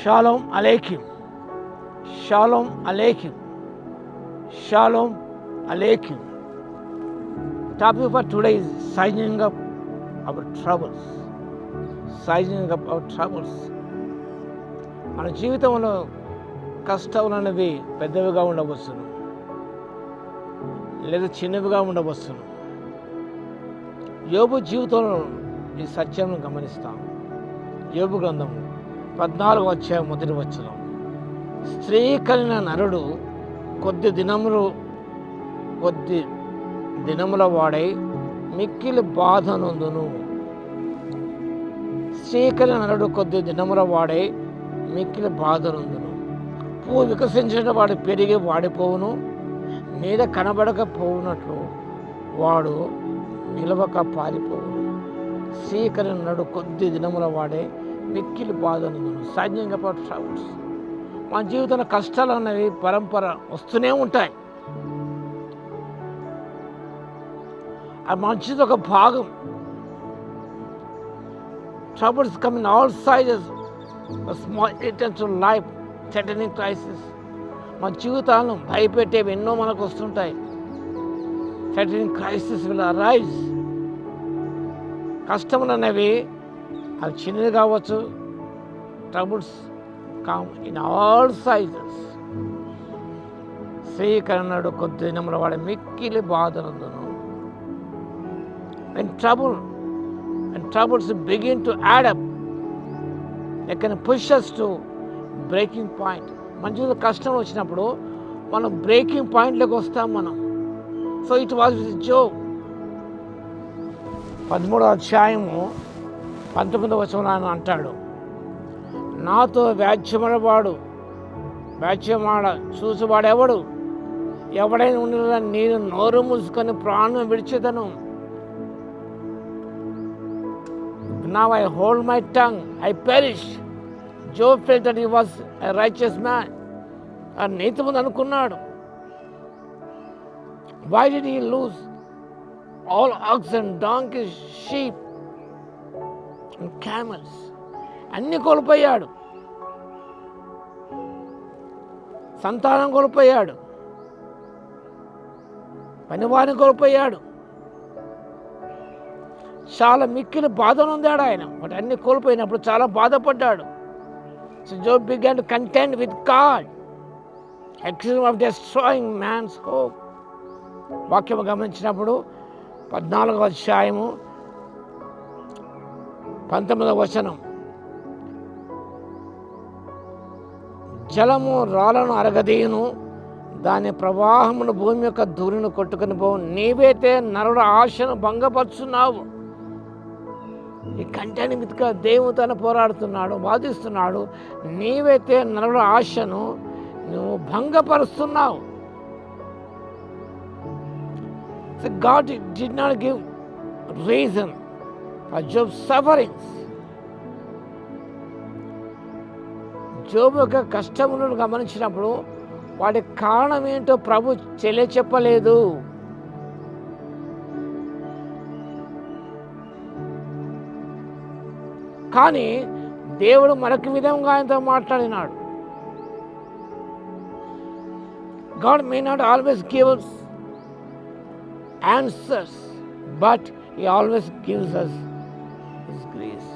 Shalom Aleichem. Shalom Aleichem. Shalom Aleichem. Topic for today is sizing up our troubles. Sizing up our troubles. మన జీవితంలో కష్టాలు అనేవి పెద్దవిగా ఉండవచ్చును, లేదా చిన్నవిగా ఉండవచ్చును. యోబు జీవితంలో ఈ సత్యాన్ని గమనిస్తాం. యోబు గ్రంథము 14వ అధ్యాయం 1వ వచనం. స్త్రీ కలిగిన నరుడు కొద్ది దినముల వాడై మిక్కిలి బాధ నొందును. స్త్రీ కలిగిన నరుడు కొద్ది దినముల వాడై మిక్కిలి బాధ నొందును. పువ్వు వికసించిన వాడు పెరిగి వాడిపోవును, మీద కనబడకపోవునట్లు వాడు నిలవక పారిపోవును. స్త్రీ కలిగిన నరుడు కొద్ది దినముల వాడే మిక్కిలి బాధ నొందును. Sizing up our troubles. మన జీవితంలో కష్టాలు అనేవి పరంపర వస్తూనే ఉంటాయి. ఆ మంచిది ఒక భాగం. Troubles come in all sizes, a small return to life, threatening crisis. మన జీవితాలను భయపెట్టేవి ఎన్నో మనకు వస్తుంటాయి. threatening crisis will arise. కష్టములు అనేవి అవి చిన్నది కావచ్చు. Troubles come in all sizes. శ్రీకరణుడు కొద్ది దినముల వాడు మిక్కిలి బాధనందును. When troubles begin to add up, they can push us to breaking point. మన జీవితంలో కష్టం వచ్చినప్పుడు మనం బ్రేకింగ్ పాయింట్లోకి వస్తాం మనం. So it was with Job. 13వ అధ్యాయము 19వ వచనం అంటాడు, నాతో వ్యాజ్యమాడ చూసువాడెవడు? ఎవడైనా ఉండిన నేను నోరు మూసుకొని ప్రాణం విడిచేదను. Now I hold my tongue, I perish. Job felt that he was a righteous man. ఆ నీతిమంతుడు అనుకున్నాడు. Why did he lose all oxen, donkeys, sheep and camels? అన్ని కోల్పోయాడు. సంతానం కోల్పోయాడు, పనివారిని కోల్పోయాడు, చాలా మిక్కిలి బాధ నొందాడు ఆయన. వాటి అన్ని కోల్పోయినప్పుడు చాలా బాధపడ్డాడు. So Job began to contend with God, extreme of destroying man's hope. వాక్యము గమనించినప్పుడు 14వ అధ్యాయము 19వ వచనం, జలము రాళ్ళను అరగదీయును, దాని ప్రవాహమును భూమి యొక్క ధూళిని కొట్టుకుని పోవు. నీవైతే నరుడు ఆశను భంగపరుచున్నావు. ఈ కంటెంట్ మీదుగా దేవుడు తను పోరాడుతున్నాడు, వాదిస్తున్నాడు. నీవైతే నరుడు ఆశను నువ్వు భంగపరుస్తున్నావు. So God did not give reason for Job's sufferings. జోబు యొక్క కష్టములను గమనించినప్పుడు వాటి కారణం ఏంటో ప్రభు చెప్పలేదు. కానీ దేవుడు మరొక విధంగా ఆయనతో మాట్లాడినాడు. God may not always give us answers, but He always gives us His grace.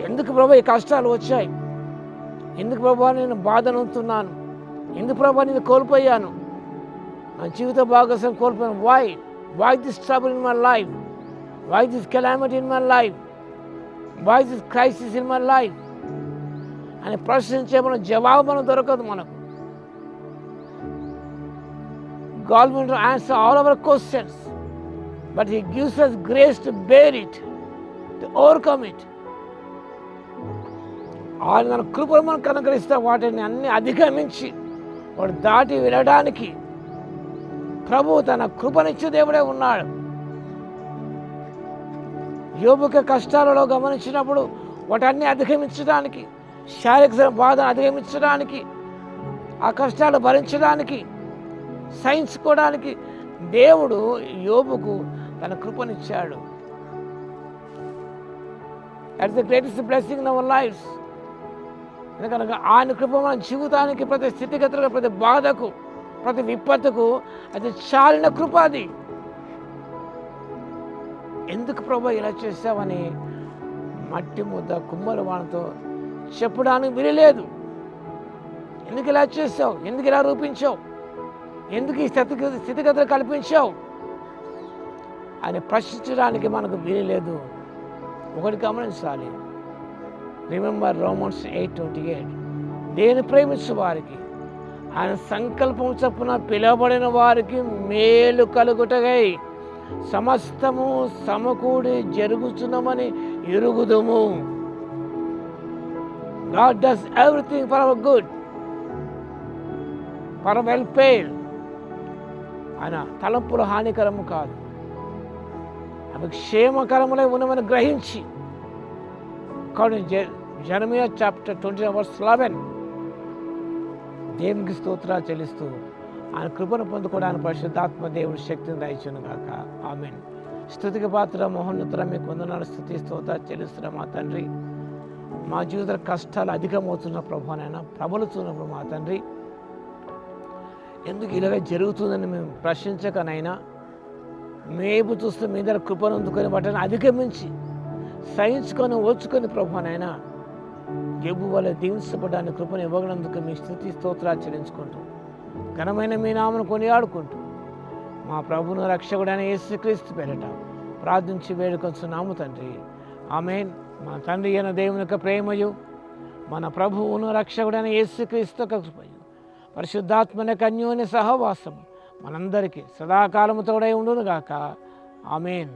ఎందుకు ప్రభు ఈ కష్టాలు వచ్చాయి? ఎందుకు ప్రభు నేను బాధను ఉంటున్నాను? ఎందుకు ప్రభు నేను కోల్పోయాను? నా జీవిత భాగస్వామి కోల్పోయాను. Why this trouble in my life? Why this calamity in my life? Why this crisis in my life అని ప్రశ్నించే మన జవాబు మనకు దొరకదు. మనకు God will answer all our questions, but He gives us grace to bear it, to overcome it. ఆయన మన కృపను మనకు అనుగ్రహిస్తే వాటిని అన్ని అధిగమించి వాడు దాటి వెళ్ళడానికి ప్రభు తన కృపనిచ్చే దేవుడే ఉన్నాడు. యోబుకి కష్టాలలో గమనించినప్పుడు వాటన్ని అధిగమించడానికి, శారీరక బాధను అధిగమించడానికి, ఆ కష్టాలు భరించడానికి, సహించుకోవడానికి దేవుడు యోబుకు తన That's the greatest blessing in our lives. ఎందుకనగా ఆయన కృప మన జీవితానికి, ప్రతి స్థితిగతులకు, ప్రతి బాధకు, ప్రతి విపత్తుకు అది చాలిన కృప. అది ఎందుకు ప్రభు ఇలా చేసావని మట్టి ముద్ద కుమ్మరి వానితో చెప్పడానికి వీలులేదు. ఎందుకు ఇలా చేసావు, ఎందుకు ఇలా రూపించావు, ఎందుకు ఈ స్థితిగతులు కల్పించావు అని ప్రశ్నించడానికి మనకు వీలులేదు. ఒకటి గమనించాలి, రిమెంబర్ రోమన్స్ 8:28, దేని ప్రేమించు వారికి ఆయన సంకల్పం చొప్పున పిలువబడిన వారికి మేలు కలుగుటగై సమస్తము సమకూడి జరుగుతున్నమని ఎరుగుదుము. God does everything for our good, for our welfare. ఆయన తలంపులు హానికరము కాదు, అవి క్షేమకరములై ఉన్నమని గ్రహించి, జెరమియా చాప్టర్ 20:11 దేవునికి స్తోత్రాలు చెల్లిస్తూ ఆయన కృపను పొందుకోవడానికి పరిశుద్ధాత్మ దేవుడి శక్తిని దయచును గాక. ఆమేన్. స్తుతికి పాత్ర మహోన్నతుల మీకు వందనాలు, స్తుతి స్తోత్రాలు చెల్లిస్తున్న మా తండ్రి, మా జీవిత కష్టాలు అధికమవుతున్న ప్రభునైనా, ప్రబలుతున్నప్పుడు మా తండ్రి ఎందుకు ఇలాగ జరుగుతుందని మేము ప్రశ్నించకనైనా, మేపు చూస్తూ మీ దగ్గర కృపను అందుకొని వాటిని అధిగమించి సహించుకొని ఓర్చుకొని ప్రభునైనా యోబు వల్ల దీవించబడ్డాన్ని కృపను ఇవ్వగలందుకు మీ స్తుతి స్తోత్రాలు చెల్లించుకుంటూ ఘనమైన మీ నామను కొనియాడుకుంటూ మా ప్రభువును రక్షకుడైన యేసుక్రీస్తు పేరిట ప్రార్థించి వేడుకొంచున్నాము తండ్రి. ఆమేన్. మన తండ్రి అయిన దేవుని యొక్క ప్రేమయు, మన ప్రభువును రక్షకుడైన యేసుక్రీస్తు యొక్క కృపయు, పరిశుద్ధాత్మన అన్యోన్య సహవాసము మనందరికీ సదాకాలము తోడై ఉండును గాక. ఆమేన్.